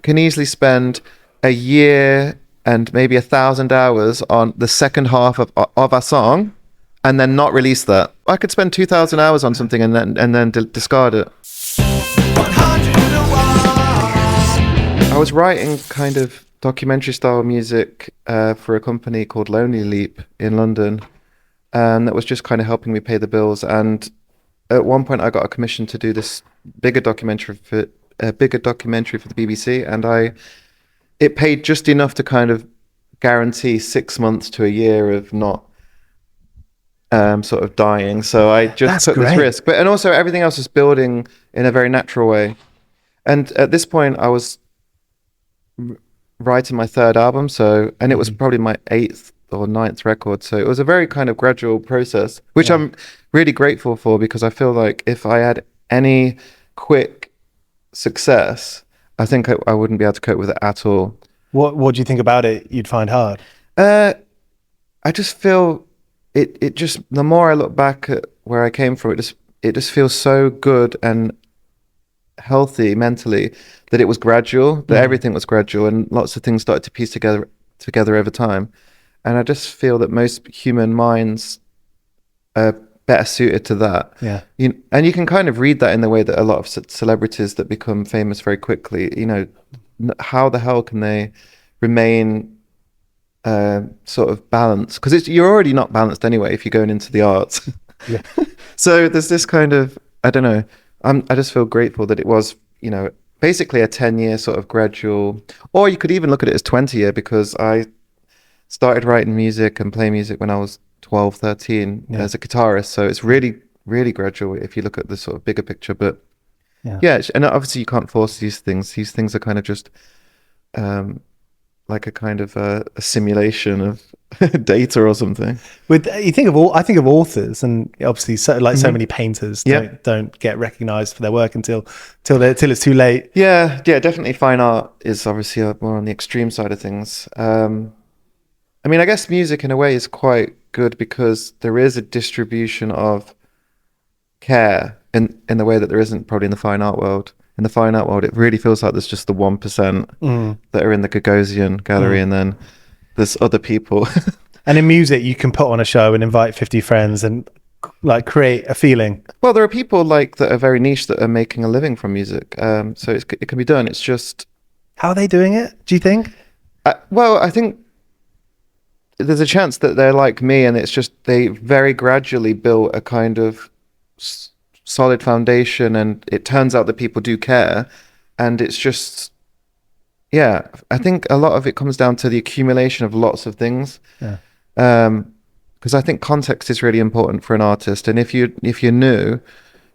can easily spend a year and maybe 1,000 hours on the second half of a song and then not release that. I could spend 2,000 hours on something and then discard it. I was writing kind of documentary style music for a company called Lonely Leap in London, and that was just kind of helping me pay the bills. And at one point I got a commission to do this bigger documentary for the BBC, and it paid just enough to kind of guarantee 6 months to a year of not sort of dying. So I just took this risk, and also everything else was building in a very natural way. And at this point I was writing my third album, and it was probably my 8th or 9th record, so it was a very kind of gradual process, which I'm really grateful for, because I feel like if I had any quick success, I think I wouldn't be able to cope with it at all. What do you think about it you'd find hard? I just feel it just, the more I look back at where I came from, it just feels so good and healthy mentally that it was gradual, that everything was gradual, and lots of things started to piece together over time. And I just feel that most human minds are better suited to that. Yeah. And you can kind of read that in the way that a lot of celebrities that become famous very quickly, how the hell can they remain sort of balanced? Because you're already not balanced anyway if you're going into the arts. Yeah. So there's this kind of, I don't know, I just feel grateful that it was, basically a 10-year sort of gradual, or you could even look at it as 20-year, because I started writing music and playing music when I was 12, 13 as a guitarist. So it's really, really gradual if you look at the sort of bigger picture. But yeah, and obviously you can't force these things. These things are kind of just like a kind of a simulation of data or something. I think of authors, and obviously so many painters don't get recognized for their work until it's too late. Yeah, definitely. Fine art is obviously more on the extreme side of things. I mean, I guess music in a way is quite good because there is a distribution of care in the way that there isn't probably in the fine art world. In the fine art world, it really feels like there's just the 1% that are in the Gagosian gallery, and then there's other people. And in music, you can put on a show and invite 50 friends and like create a feeling. Well, there are people like that are very niche that are making a living from music. So it can be done. It's just, how are they doing it, do you think? Well, I think there's a chance that they're like me, and it's just they very gradually built a kind of solid foundation, and it turns out that people do care, and it's just, I think a lot of it comes down to the accumulation of lots of things. Because I think context is really important for an artist, and if you're new,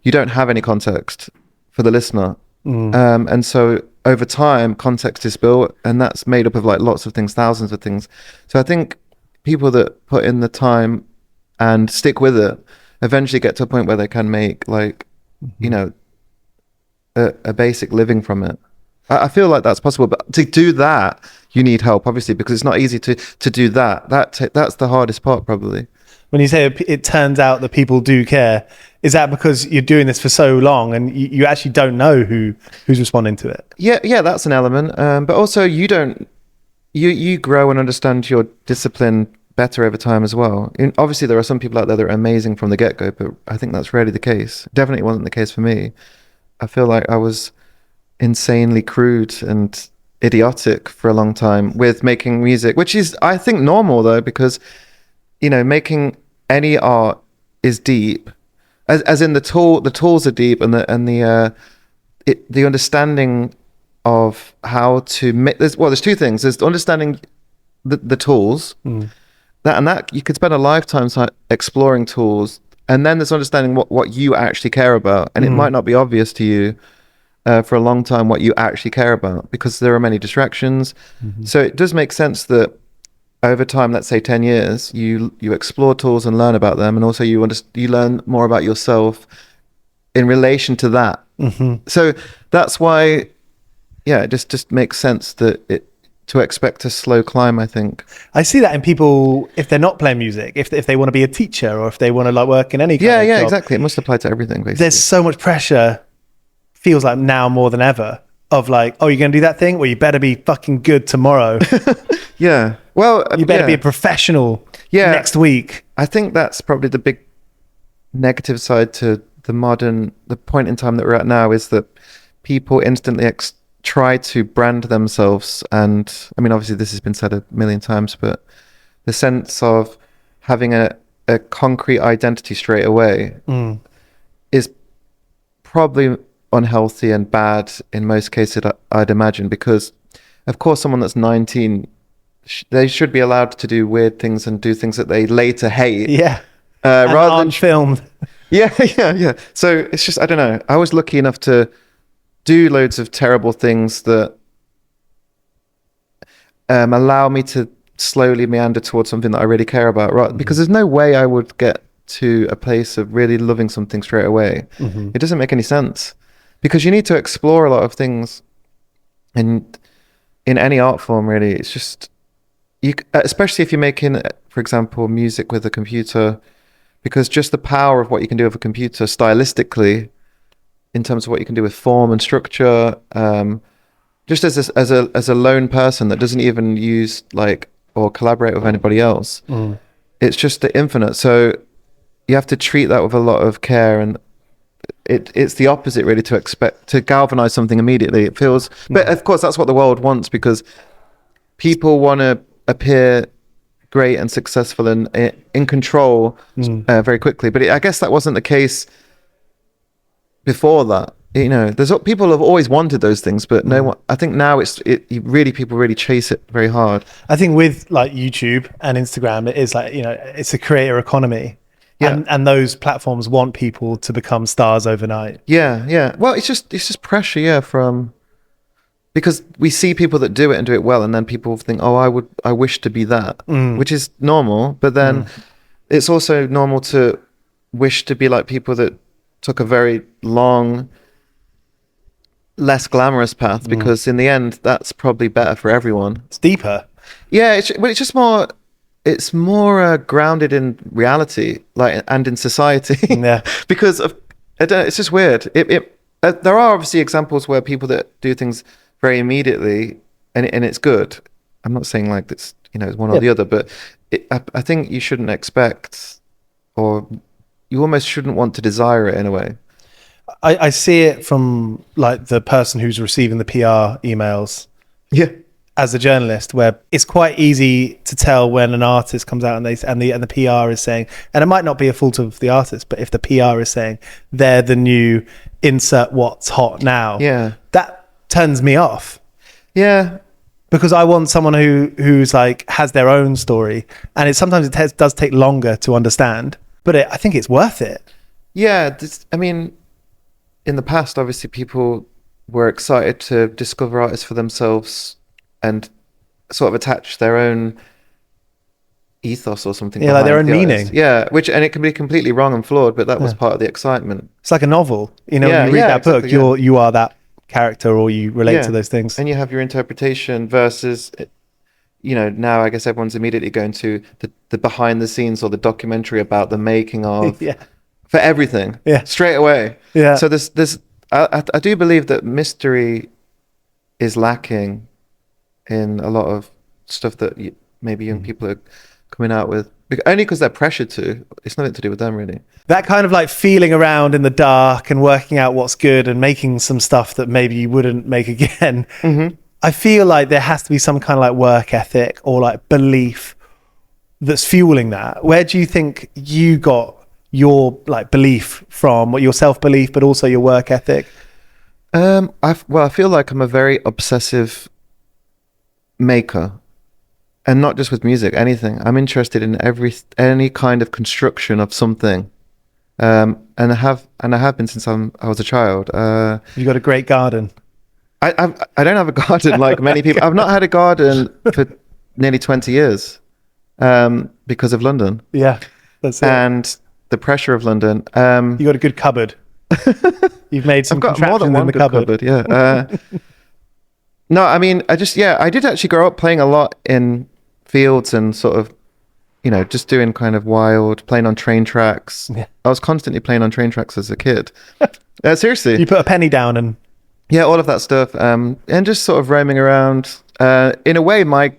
you don't have any context for the listener, and so over time context is built, and that's made up of like lots of things, thousands of things. So I think people that put in the time and stick with it eventually get to a point where they can make like a basic living from it. I feel like that's possible, but to do that you need help, obviously, because it's not easy to do that. That's the hardest part, probably. When you say it turns out that people do care, is that because you're doing this for so long and you actually don't know who's responding to it? Yeah, that's an element, but also you grow and understand your discipline better over time as well. Obviously there are some people out there that are amazing from the get-go, but I think that's rarely the case. Definitely wasn't the case for me. I feel like I was insanely crude and idiotic for a long time with making music, which is, I think, normal though, because making any art is deep, as in the tools are deep, and the understanding of how to make. There's two things. There's understanding the tools, that you could spend a lifetime exploring tools, and then there's understanding what you actually care about, and it might not be obvious to you for a long time what you actually care about, because there are many distractions. So it does make sense that over time, let's say 10 years, you explore tools and learn about them, and also you learn more about yourself in relation to that. So that's why, it just makes sense that to expect a slow climb, I think. I see that in people, if they're not playing music, if they want to be a teacher, or if they want to like work in any kind of job. Exactly. It must apply to everything, basically. There's so much pressure, feels like now more than ever, of like, oh, you're going to do that thing? Well, you better be fucking good tomorrow. Yeah. Well, You better yeah. be a professional next week. I think that's probably the big negative side to the point in time that we're at now, is that people instantly try to brand themselves. And I mean, obviously this has been said a million times, but the sense of having a concrete identity straight away is probably unhealthy and bad in most cases, I'd imagine, because of course someone that's 19, they should be allowed to do weird things and do things that they later hate. Yeah. Rather than filmed. Yeah. So it's just, I don't know. I was lucky enough to do loads of terrible things that allow me to slowly meander towards something that I really care about, right? Because there's no way I would get to a place of really loving something straight away. It doesn't make any sense, because you need to explore a lot of things, and in any art form, really, it's just especially if you're making, for example, music with a computer, because just the power of what you can do with a computer stylistically, in terms of what you can do with form and structure, just as a lone person that doesn't even use or collaborate with anybody else, it's just the infinite. So you have to treat that with a lot of care, and it's the opposite really to expect to galvanize something immediately. It feels, but of course that's what the world wants, because people want to appear great and successful and in control very quickly. But I guess that wasn't the case before that. You know, people have always wanted those things, but no one. I think now people really chase it very hard. I think with like YouTube and Instagram, it is like, you know, it's a creator economy. Yeah. And those platforms want people to become stars overnight. Yeah. Well, it's just pressure, because we see people that do it and do it well, and then people think, oh, I wish to be that, which is normal. But then it's also normal to wish to be like people that took a very long, less glamorous path, because in the end, that's probably better for everyone. It's deeper. Yeah, it's just more. It's more grounded in reality, and in society. Yeah. Because it's just weird. There are obviously examples where people that do things very immediately, and it's good. I'm not saying like it's it's one or the other, but I think you shouldn't expect, or you almost shouldn't want to desire it in a way. I see it from like the person who's receiving the PR emails. Yeah. As a journalist, where it's quite easy to tell when an artist comes out and the PR is saying, and it might not be a fault of the artist, but if the PR is saying they're the new insert what's hot now, that turns me off. Yeah. Because I want someone who's like has their own story, and sometimes it does take longer to understand, but I think it's worth it. Yeah, I mean, in the past, obviously, people were excited to discover artists for themselves and sort of attach their own ethos or something. Yeah, like their own artist. meaning. Yeah, and it can be completely wrong and flawed, but that was part of the excitement. It's like a novel. When you read that book, exactly, you are that character, or you relate to those things. And you have your interpretation versus, now I guess everyone's immediately going to the behind the scenes or the documentary about the making of for everything straight away. Yeah. So I do believe that mystery is lacking in a lot of stuff that maybe young people are coming out with, only because they're pressured to. It's nothing to do with them, really. That kind of like feeling around in the dark and working out what's good and making some stuff that maybe you wouldn't make again. I feel like there has to be some kind of like work ethic or like belief that's fueling that. Where do you think you got your like belief from, your self-belief, but also your work ethic? I feel like I'm a very obsessive maker, and not just with music, anything. I'm interested in any kind of construction of something, and I have been since I was a child. You got a great garden. I don't have a garden like many people. I've not had a garden for nearly 20 years because of London. Yeah, that's it. And the pressure of London. You got a good cupboard. You've made some I've got more than one in the good cupboard. Yeah. No, I mean, I did actually grow up playing a lot in fields and sort of, just doing kind of playing on train tracks. Yeah. I was constantly playing on train tracks as a kid. Seriously. You put a penny down and... Yeah, all of that stuff, and just sort of roaming around. In a way, my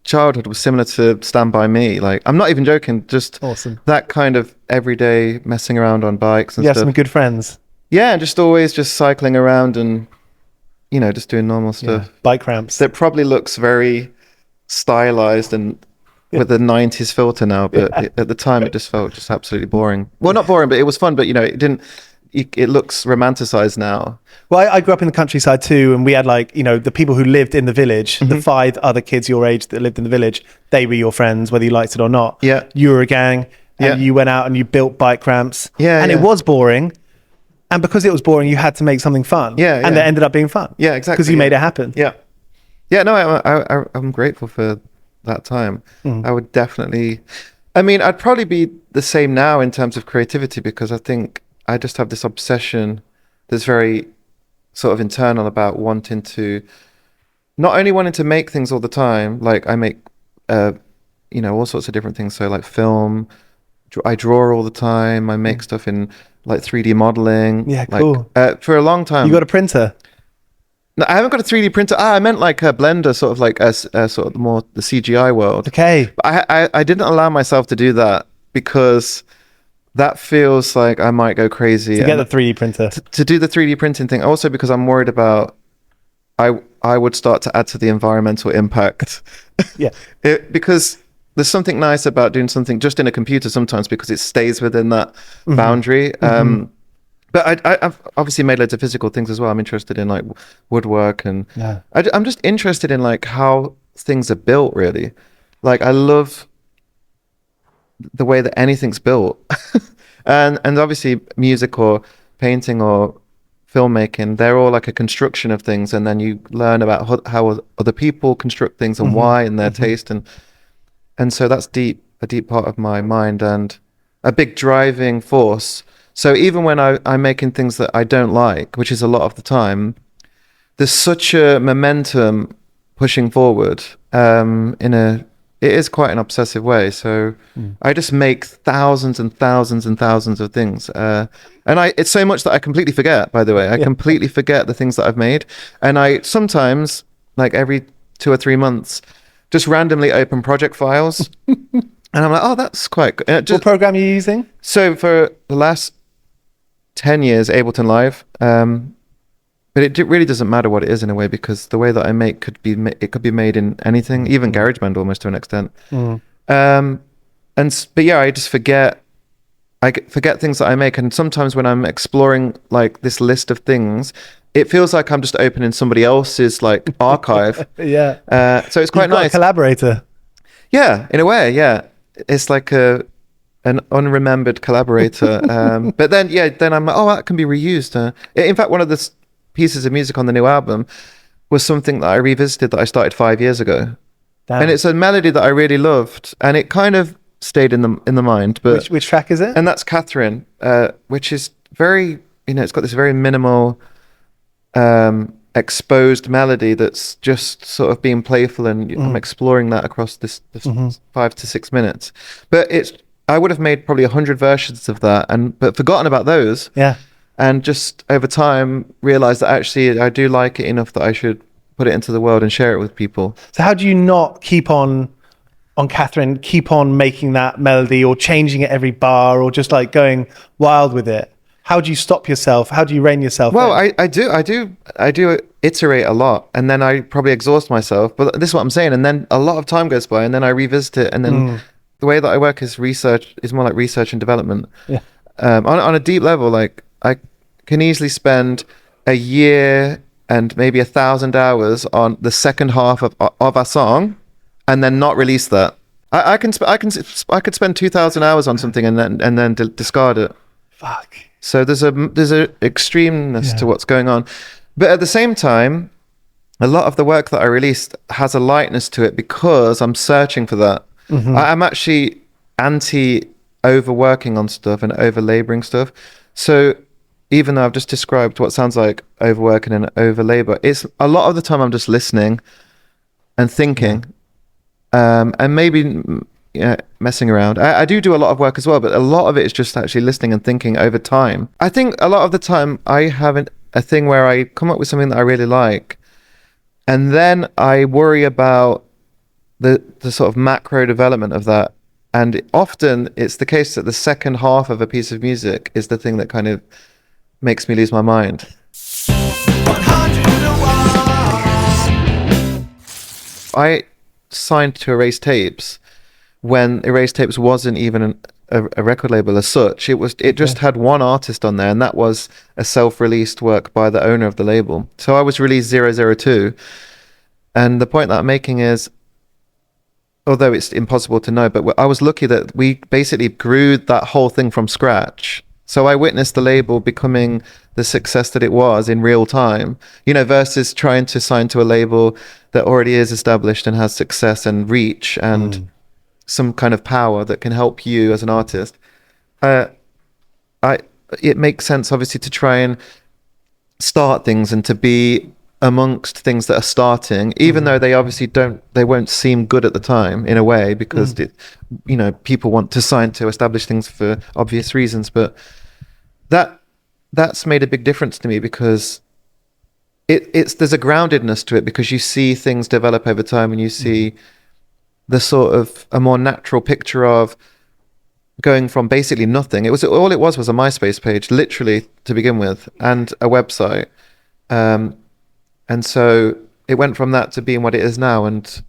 childhood was similar to Stand By Me. Like, I'm not even joking. Just Awesome. that kind of everyday messing around on bikes and You have some stuff. good friends. Yeah, and just always just cycling around and just doing normal Yeah. stuff. Bike ramps. That probably looks very stylized and with a 90s filter now, but at the time it just felt just absolutely boring. Well, not boring, but it was fun, but it didn't. It looks romanticized now. Well, I grew up in the countryside too, and we had the people who lived in the village, the 5 other kids your age that lived in the village, they were your friends, whether you liked it or not. Yeah. You were a gang, and Yeah. you went out and you built bike ramps. Yeah, And yeah. it was boring. And because it was boring, you had to make something fun. Yeah, And yeah. it ended up being fun. Yeah, exactly. Because you yeah. made it happen. Yeah. Yeah, no, I'm grateful for that time. I would definitely, I mean, I'd probably be the same now in terms of creativity because I think I just have this obsession that's very sort of internal about not only wanting to make things all the time, like I make, all sorts of different things. So like film, I draw all the time. I make stuff in like 3D modeling. Yeah, like, cool. For a long time. You got a printer? No, I haven't got a 3D printer. I meant like a Blender, sort of like a sort of more the CGI world. Okay. But I didn't allow myself to do that because that feels like I might go crazy. To get the 3D printer. To do the 3D printing thing. Also because I'm worried about I would start to add to the environmental impact. Yeah. Because there's something nice about doing something just in a computer sometimes because it stays within that boundary. But I've obviously made loads of physical things as well. I'm interested in like woodwork and Yeah. I'm just interested in like how things are built really. Like I love the way that anything's built. and obviously music or painting or filmmaking, they're all like a construction of things. And then you learn about how other people construct things and why and their taste. And so that's a deep part of my mind and a big driving force. So even when I'm making things that I don't like, which is a lot of the time, there's such a momentum pushing forward it is quite an obsessive way. So I just make thousands and thousands and thousands of things. And it's so much that I completely forget, by the way. I completely forget the things that I've made. And I sometimes, like every 2 or 3 months, just randomly open project files. And I'm like, oh, that's quite good. What program are you using? So for the last 10 years, Ableton Live, but it really doesn't matter what it is in a way because the way that I make could be made in anything, even GarageBand almost to an extent. But yeah, I just forget things that I make, and sometimes when I'm exploring like this list of things, it feels like I'm just opening somebody else's like archive. Yeah. So it's quite You've got nice. a collaborator. Yeah, in a way, yeah. It's like an unremembered collaborator. But then I'm like, oh, that can be reused. In fact, one of the pieces of music on the new album was something that I revisited that I started 5 years ago. Damn. And it's a melody that I really loved, and it kind of stayed in the mind. But Which track is it? and that's Catherine, which is very, it's got this very minimal exposed melody that's just sort of being playful, and I'm exploring that across this 5 to 6 minutes. But I would have made probably 100 versions of that, but forgotten about those. Yeah. And just over time realized that actually I do like it enough that I should put it into the world and share it with people. So how do you not keep on Catherine, keep on making that melody or changing it every bar or just like going wild with it? How do you stop yourself? How do you rein yourself Well, in? I do iterate a lot, and then I probably exhaust myself. But this is what I'm saying. And then a lot of time goes by, and then I revisit it. And then the way that I work is more like research and development. Yeah. On a deep level, like I can easily spend a year and maybe 1,000 hours on the second half of a song, and then not release that. I could spend 2,000 hours on something and then discard it. Fuck. So there's a extremeness to what's going on, but at the same time, a lot of the work that I released has a lightness to it because I'm searching for that. I'm actually anti overworking on stuff and over laboring stuff. So even though I've just described what sounds like overworking and over labor, it's a lot of the time I'm just listening and thinking, and maybe messing around. I do a lot of work as well, but a lot of it is just actually listening and thinking over time. I think a lot of the time I have a thing where I come up with something that I really like, and then I worry about the sort of macro development of that. And often it's the case that the second half of a piece of music is the thing that kind of makes me lose my mind. 101. I signed to Erase Tapes when Erase Tapes wasn't even a record label as such. It just had one artist on there, and that was a self-released work by the owner of the label. So I was released 002. And the point that I'm making is, although it's impossible to know, but I was lucky that we basically grew that whole thing from scratch. So I witnessed the label becoming the success that it was in real time, versus trying to sign to a label that already is established and has success and reach and some kind of power that can help you as an artist. It makes sense, obviously, to try and start things and to be amongst things that are starting, even though they obviously they won't seem good at the time in a way, because people want to sign to establish things for obvious reasons. But that's made a big difference to me, because there's a groundedness to it, because you see things develop over time, and you see the sort of a more natural picture of going from basically nothing. It was a MySpace page, literally, to begin with, and a website. And so it went from that to being what it is now. And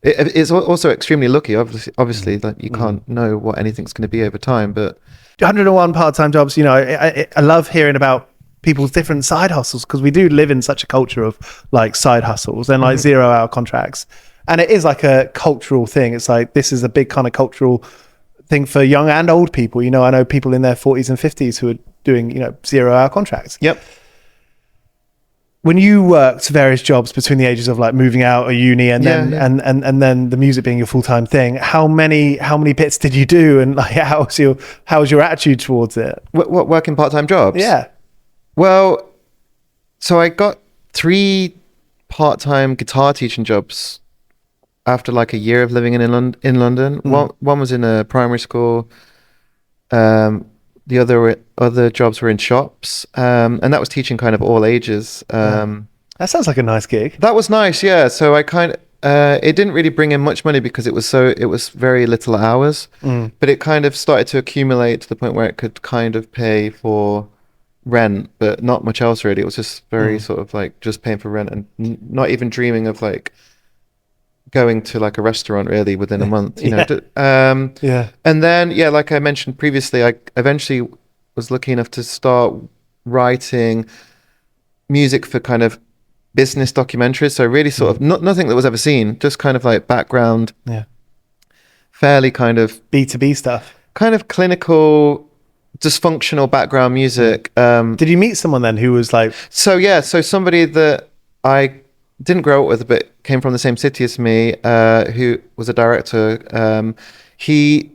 it's also extremely lucky, obviously, that you can't know what anything's going to be over time. But 101 part-time jobs, I love hearing about people's different side hustles, because we do live in such a culture of like side hustles and like 0-hour contracts. And it is like a cultural thing. It's like, this is a big kind of cultural thing for young and old people. I know people in their 40s and 50s who are doing, 0-hour contracts. Yep. When you worked various jobs between the ages of like moving out of uni and then and then the music being your full-time thing, how many bits did you do, and like how was your attitude towards it? What working part-time jobs? Yeah. Well, so I got 3 part-time guitar teaching jobs after like a year of living in London. One was in a primary school. The other jobs were in shops, and that was teaching kind of all ages. That sounds like a nice gig. That was nice, yeah. So I kind of it didn't really bring in much money, because it was very little hours, but it kind of started to accumulate to the point where it could kind of pay for rent, but not much else really. It was just very sort of like just paying for rent, and not even dreaming of like going to like a restaurant really within a month, And then, like I mentioned previously, I eventually was lucky enough to start writing music for kind of business documentaries. So really sort of nothing that was ever seen, just kind of like background, fairly kind of B2B stuff, kind of clinical, dysfunctional background music. Did you meet someone then who was like... So somebody that I didn't grow up with, but came from the same city as me, who was a director. He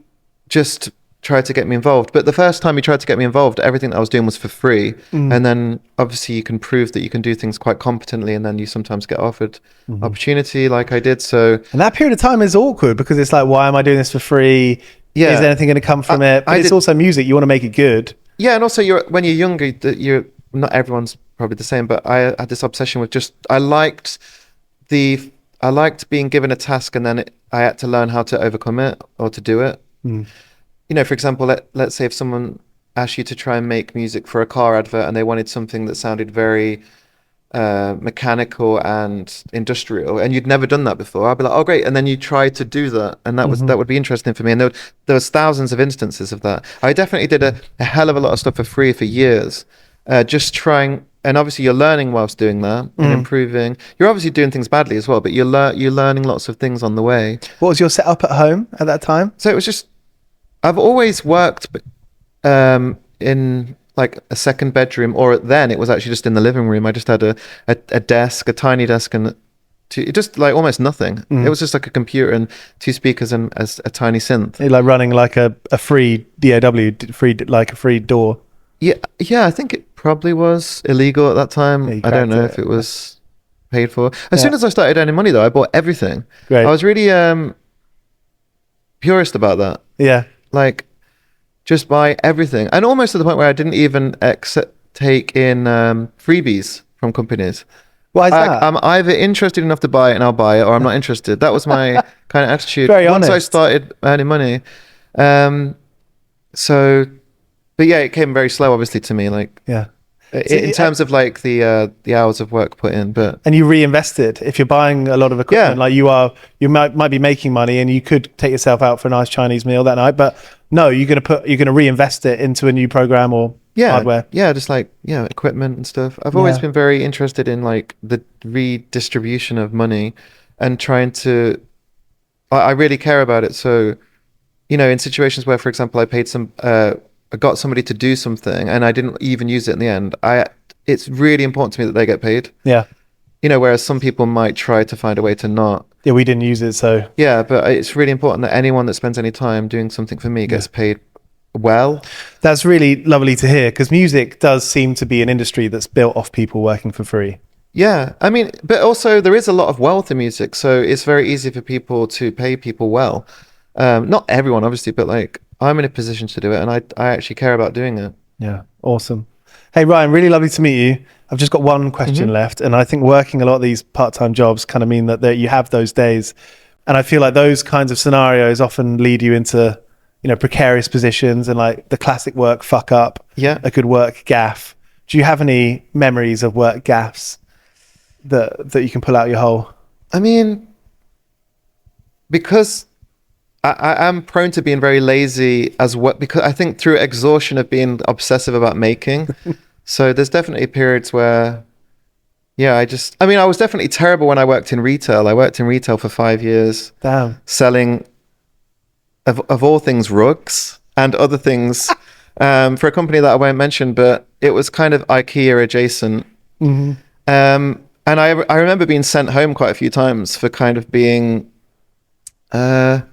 just tried to get me involved. But the first time he tried to get me involved, everything that I was doing was for free. And then obviously you can prove that you can do things quite competently, and then you sometimes get offered opportunity like I did. So, and that period of time is awkward, because it's like, why am I doing this for free? Yeah. Is anything going to come from it? But it's also music. You want to make it good. Yeah, and also when you're younger, you're not everyone's probably the same, but I had this obsession with I liked being given a task, and then I had to learn how to overcome it or to do it. For example, let's say if someone asked you to try and make music for a car advert, and they wanted something that sounded very mechanical and industrial, and you'd never done that before, I'd be like, oh great, and then you try to do that, and that would be interesting for me. And there was thousands of instances of that. I definitely did a hell of a lot of stuff for free for years, just trying. And obviously you're learning whilst doing that and improving. You're obviously doing things badly as well, but you're learning lots of things on the way. What was your setup at home at that time? So it was just, I've always worked in like a second bedroom, or then it was actually just in the living room. I just had a desk, a tiny desk, and just like almost nothing. It was just like a computer and 2 speakers and a tiny synth. You're like running like a free DAW, like a free DAW. Yeah, I think it probably was illegal at that time. I don't know if it was paid for. As soon as I started earning money, though, I bought everything. Great. I was really purist about that. Yeah. Like, just buy everything. And almost to the point where I didn't even take in freebies from companies. Why is that? I'm either interested enough to buy it and I'll buy it, or I'm not interested. That was my kind of attitude. Very Once I honest. started earning money. So, but yeah, it came very slow, obviously, to me. Like Yeah. So in terms of like the hours of work put in, but and you reinvest it. If you're buying a lot of equipment, like you might be making money, and you could take yourself out for a nice Chinese meal that night. But no, you're gonna reinvest it into a new program or hardware. Yeah, just like equipment and stuff. I've always been very interested in like the redistribution of money and trying to. I really care about it. So, in situations where, for example, I got somebody to do something and I didn't even use it in the end. It's really important to me that they get paid. Yeah. Whereas some people might try to find a way to not. Yeah, we didn't use it, so. Yeah, but it's really important that anyone that spends any time doing something for me gets paid well. That's really lovely to hear, because music does seem to be an industry that's built off people working for free. Yeah, I mean, but also there is a lot of wealth in music, so it's very easy for people to pay people well. Not everyone, obviously, but like I'm in a position to do it, and I actually care about doing it. Yeah, awesome. Hey, Ryan, really lovely to meet you. I've just got one question left, and I think working a lot of these part-time jobs kind of mean that you have those days, and I feel like those kinds of scenarios often lead you into precarious positions and like the classic work fuck up. Yeah, a good work gaff. Do you have any memories of work gaffes that you can pull out your hole? I mean, because I am prone to being very lazy as well, because I think through exhaustion of being obsessive about making. So there's definitely periods where, I was definitely terrible when I worked in retail. I worked in retail for 5 years. Damn. Selling, of all things, rugs and other things for a company that I won't mention, but it was kind of IKEA adjacent. Mm-hmm. And I remember being sent home quite a few times for kind of being, I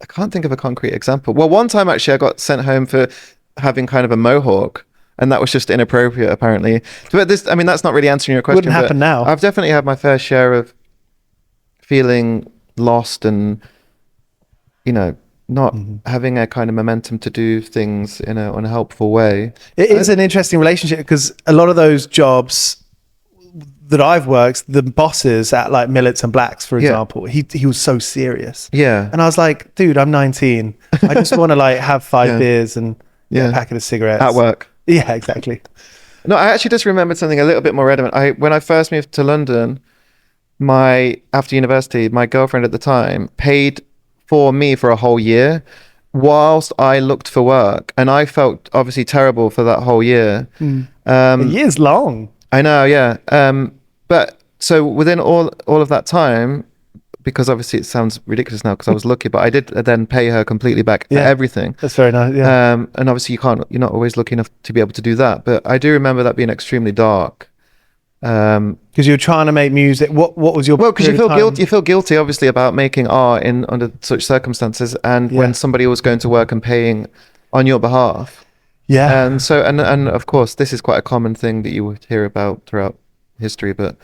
can't think of a concrete example. Well, one time actually I got sent home for having kind of a mohawk, and that was just inappropriate apparently. But that's not really answering your question. Wouldn't happen now. I've definitely had my fair share of feeling lost and, not having a kind of momentum to do things in a helpful way. It is an interesting relationship, because a lot of those jobs that I've worked, the bosses at like Millets and Blacks, for example, he was so serious. Yeah. And I was like, dude, I'm 19. I just want to like have 5 beers and get a packet of cigarettes. At work. Yeah, exactly. No, I actually just remembered something a little bit more relevant. When I first moved to London, after university, my girlfriend at the time paid for me for a whole year whilst I looked for work. And I felt obviously terrible for that whole year. A year's long. I know, yeah. But so within all of that time, because obviously it sounds ridiculous now because I was lucky, but I did then pay her completely back for everything. That's very nice. Yeah. And obviously you're not always lucky enough to be able to do that. But I do remember that being extremely dark. Because you were trying to make music. What was your? Well, because you feel guilty. You feel guilty, obviously, about making art under such circumstances, and when somebody was going to work and paying on your behalf. Yeah. And so, and of course, this is quite a common thing that you would hear about throughout history. But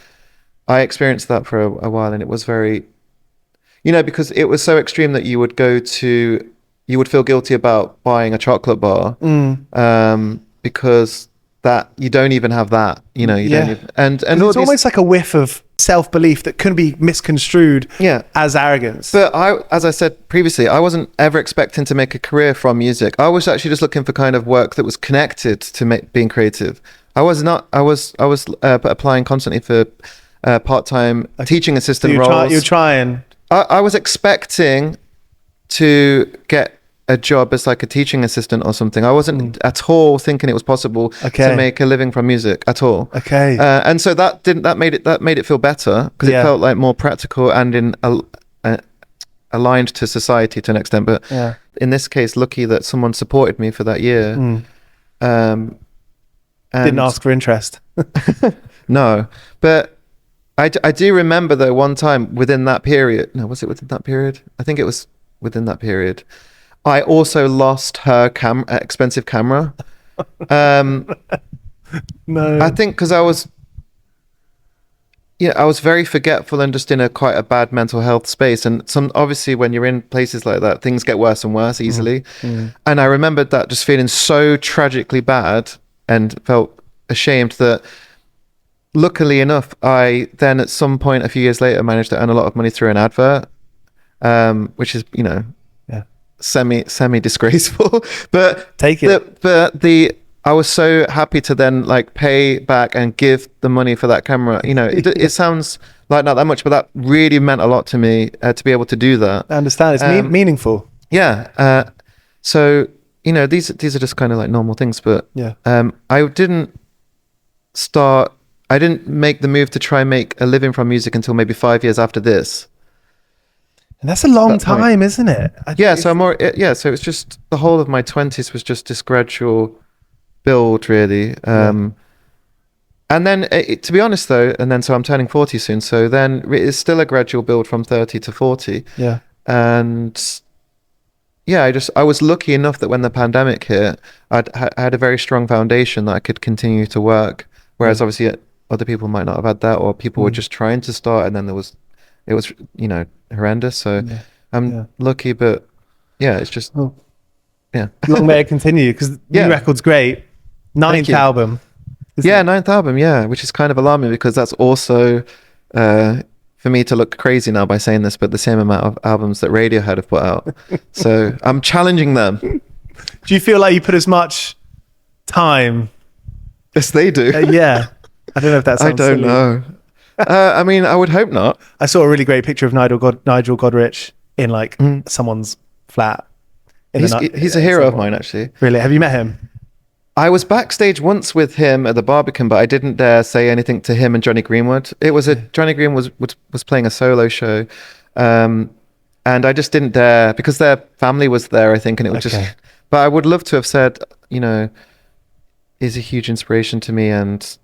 I experienced that for a while, and it was very, because it was so extreme that you would feel guilty about buying a chocolate bar, because that you don't even have that, you don't even, and it's almost like a whiff of self-belief that can be misconstrued as arrogance. But as I said previously, I wasn't ever expecting to make a career from music. I was actually just looking for kind of work that was connected to being creative. I was applying constantly for part-time teaching assistant roles. You're trying. I was expecting to get a job as like a teaching assistant or something. I wasn't at all thinking it was possible to make a living from music at all. Okay. And so that made it feel better, because it felt like more practical and aligned to society to an extent. But in this case, lucky that someone supported me for that year. And didn't ask for interest. No, but I do remember though one time within that period. No, was it within that period? I think it was within that period. I also lost her expensive camera. No. I think because I was very forgetful and just in quite a bad mental health space. And obviously when you're in places like that, things get worse and worse easily. And I remembered that just feeling so tragically bad and felt ashamed that. Luckily enough, I then at some point a few years later managed to earn a lot of money through an advert, which is Yeah. semi disgraceful, but Take it. I was so happy to then like pay back and give the money for that camera. It sounds like not that much, but that really meant a lot to me to be able to do that. I understand. It's meaningful. Yeah. So these are just kind of like normal things, but Yeah. I didn't make the move to try and make a living from music until maybe 5 years after this. And that's a long time, isn't it? So it's just the whole of my 20s was just this gradual build, really. And then, to be honest, though, so I'm turning 40 soon. So then it's still a gradual build from 30 to 40. Yeah. And yeah, I was lucky enough that when the pandemic hit, I had a very strong foundation that I could continue to work. Whereas obviously other people might not have had that, or people were just trying to start, and then it was horrendous. So I'm lucky, but yeah, it's just Long may it continue, because the new record's great. Ninth album. Ninth album, which is kind of alarming because that's also for me to look crazy now by saying this, but the same amount of albums that Radiohead have put out. So I'm challenging them. Do you feel like you put as much time? Yes, they do. Yeah. I don't know if that sounds I don't silly. know. I mean, I would hope not. I saw a really great picture of Nigel Godrich in like someone's flat. He's a hero of mine, actually. Really? Have you met him? I was backstage once with him at the Barbican, but I didn't dare say anything to him and Johnny Greenwood. Johnny Greenwood was playing a solo show, and I just didn't dare because their family was there, I think, and it was just. But I would love to have said, is a huge inspiration to me, and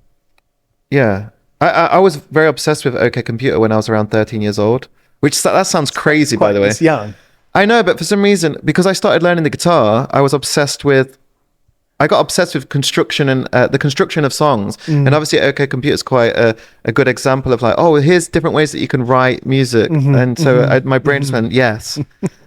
yeah, I was very obsessed with OK Computer when I was around 13 years old, which that sounds crazy, by the way. It's young. I know, but for some reason, because I started learning the guitar, I got obsessed with construction and the construction of songs. And obviously OK Computer is quite a good example of like, oh, here's different ways that you can write music. And so my brain just went, yes.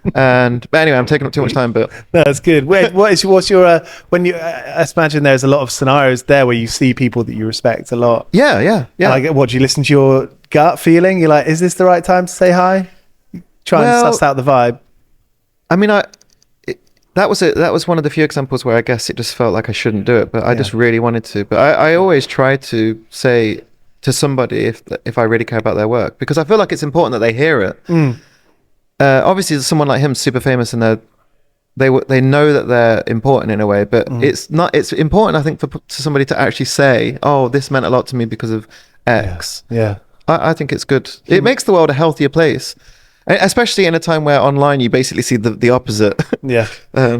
But anyway, I'm taking up too much time, but no, that's good. What's your when you I imagine there's a lot of scenarios there where you see people that you respect a lot. Yeah. Like, what do you listen to your gut feeling? You're like, is this the right time to say hi? Try and suss out the vibe. I mean, that was one of the few examples where I guess it just felt like I shouldn't do it, but I just really wanted to. But I always try to say to somebody if I really care about their work, because I feel like it's important that they hear it. Obviously, someone like him, super famous, and they know that they're important in a way, but it's important, I think, to somebody to actually say, oh, this meant a lot to me because of X. Yeah. I think it's good. It makes the world a healthier place. Especially in a time where online you basically see the opposite. Yeah.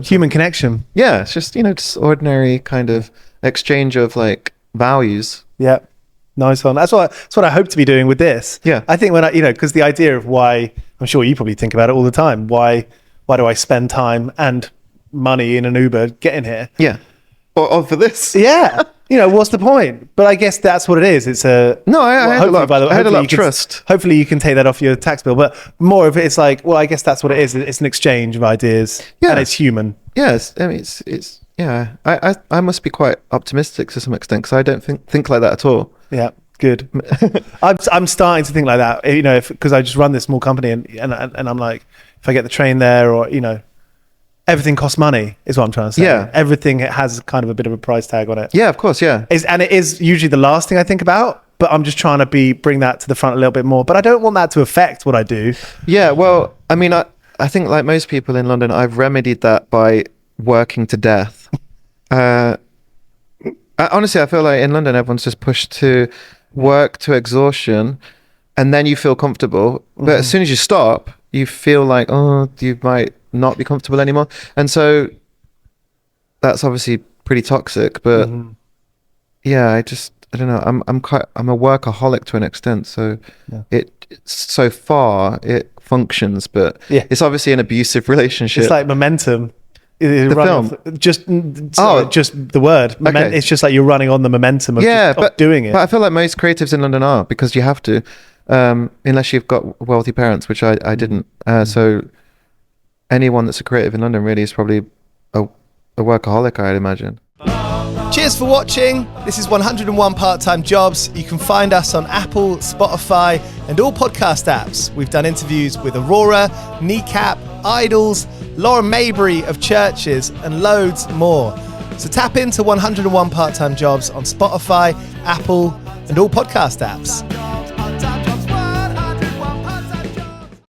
Human connection. Yeah, it's just, just ordinary kind of exchange of like values. Yeah. Nice one. That's what I hope to be doing with this. Yeah. I think because the idea of why, I'm sure you probably think about it all the time, why do I spend time and money in an Uber getting here? Yeah. Or for this. Yeah. What's the point? But I guess that's what it is. It's a... No, I had a lot of trust. Hopefully you can take that off your tax bill. But more of it's like, well, I guess that's what it is. It's an exchange of ideas. Yeah. And it's human. Yes. I mean, it's yeah. I must be quite optimistic to some extent because I don't think like that at all. Yeah. Good. I'm starting to think like that, because I just run this small company and I'm like, if I get the train there or, everything costs money is what I'm trying to say. Yeah. Everything has kind of a bit of a price tag on it. Yeah, of course. Yeah. And it is usually the last thing I think about, but I'm just trying to bring that to the front a little bit more. But I don't want that to affect what I do. Yeah. Well, I mean, I think like most people in London, I've remedied that by working to death. Honestly, I feel like in London, everyone's just pushed to work to exhaustion and then you feel comfortable. But as soon as you stop, you feel like, oh, you might not be comfortable anymore. And so that's obviously pretty toxic, but yeah, I don't know. I'm a workaholic to an extent. So so far it functions, but it's obviously an abusive relationship. It's like Momentum. The film. Just the word. Okay. It's just like you're running on the momentum of doing it. But I feel like most creatives in London are, because you have to, unless you've got wealthy parents, which I didn't. So anyone that's a creative in London really is probably a workaholic, I'd imagine. Cheers for watching. This is 101 Part-Time Jobs. You can find us on Apple, Spotify, and all podcast apps. We've done interviews with Aurora, Kneecap, Idols, Laura Mabry of Churches, and loads more. So tap into 101 Part-Time Jobs on Spotify, Apple, and all podcast apps.